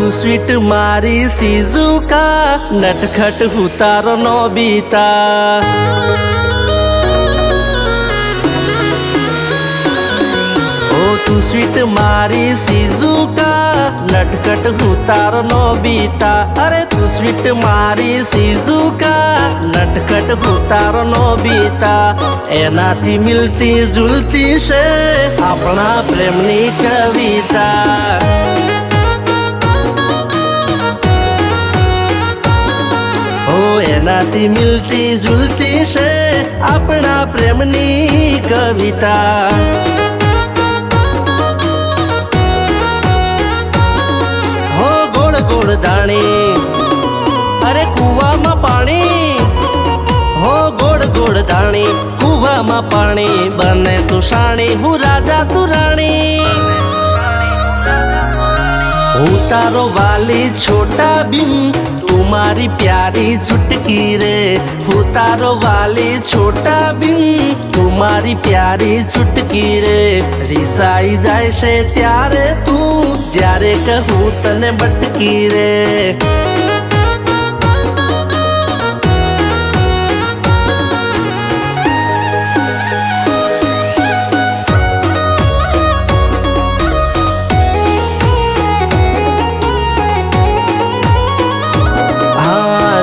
તું સ્વીટ મારી સીઝુકા, નટખટ હું તારો નોબિતા. તું સ્વીટ મારી સીઝુકા, નટખટ હું તારો નોબિતા. અરે તું સ્વીટ મારી સીઝુકા, નટખટ હું તારો નોબિતા. એનાથી મિલતી જુલતી છે આપણા પ્રેમની કવિતા. એનાથી મિલતી જુલતી છે આપણા પ્રેમની કવિતા. ગોળ ધાણી અરે કુવામાં પાણી, હો ગોળ ગોળ ધાણી કુવામાં પાણી. બને તું સાણી હું રાજા તું રાણી. હું તારો વાલી છોટા ભીમ, તું મારી પ્યારી ચુટકી રે. હું તારો વાલી છોટા ભીમ, તું મારી પ્યારી ચુટકી રે. રીસાઈ જાય છે ત્યારે તું, જ્યારે કહું તને બટકી રે.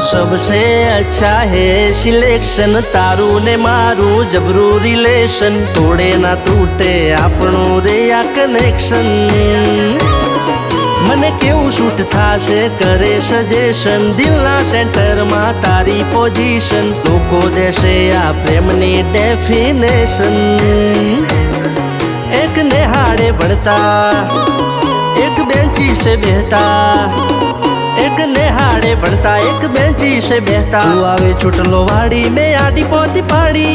सबसे अच्छा है सिलेक्शन, तारू ने मारू जबरू रिलेशन. तोड़े ना तूटे આપણું રે આ કનેક્શન. મને કેવું શૂટ થાશે કરે સજેશન, દિલના સેન્ટરમાં તારી પોઝિશન. લોકો દેશે આ પ્રેમની ડેફિનેશન. એક નેહાડે ભણતા, એક બેન્ચી સે બેહતા. एक नेहाड़े बढ़ता एक बेंची से बहता. तू आवे चुटलो वाड़ी में आडी पोती पाड़ी.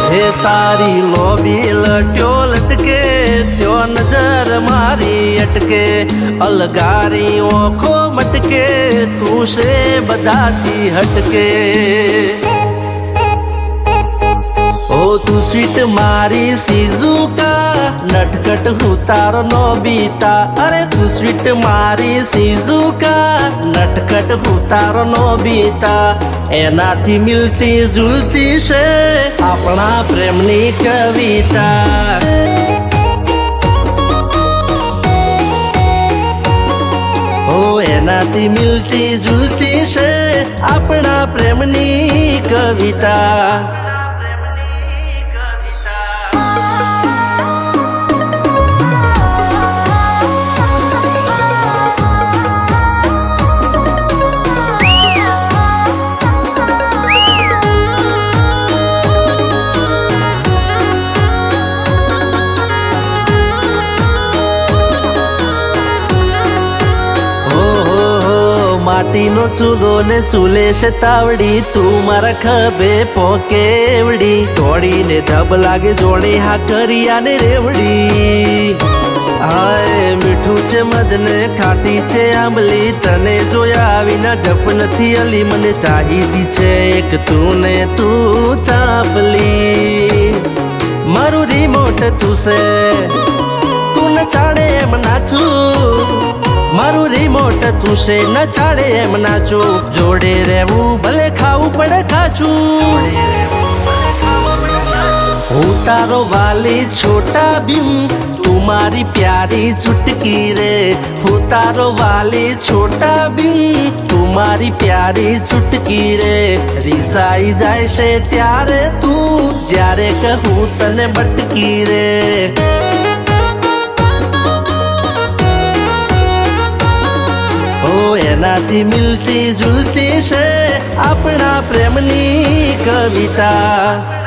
हे तारी लोबी लट्यो लटके, त्यो नजर मारी अटके. अलगारी ओखो मटके, तू से बदाती हटके. ओ तू स्वीट मारी सीज़ुका, नटखट હું તારો નોબિતા. અરે તું સ્વીટ મારી સીઝુકા, નટખટ હું તારો નોબિતા. એનાથી મિલતી જુલતી છે આપણા પ્રેમની કવિતા. એનાથી મિલતી જુલતી છે આપણા પ્રેમની કવિતા. માટીનો ચૂલો ને ચૂલે છે તાવડી, તું મારા ખભે પોકેવડી. તોડીને ધબ લાગે જોડે હા કરિયા ને રેવડી. હાય મીઠું છે મધ ને ખાટી છે આંબલી, તને જોયા વિના જપ નથી અલી. મને ચાહીતી છે એક તું ને તું ચાપલી. મારું રિમોટ તું છે, તું ન ચાડે એમ નાચું. મારું રિમોટ તું છે ન ચાડે એમ નાચું. જોડે રહેવું ભલે ખાવું પડે કાચું. હું તારો વાલી છોટા ભીમ, તું મારી પ્યારી ચુટકી રે. હું તારો વાલી છોટા ભીમ, તું મારી પ્યારી ચુટકી રે. રીસાઈ જાય છે ત્યારે તું, જ્યારે કહું તને બટકી રે. એનાથી મિલતી જુલતી છે આપણા પ્રેમની કવિતા.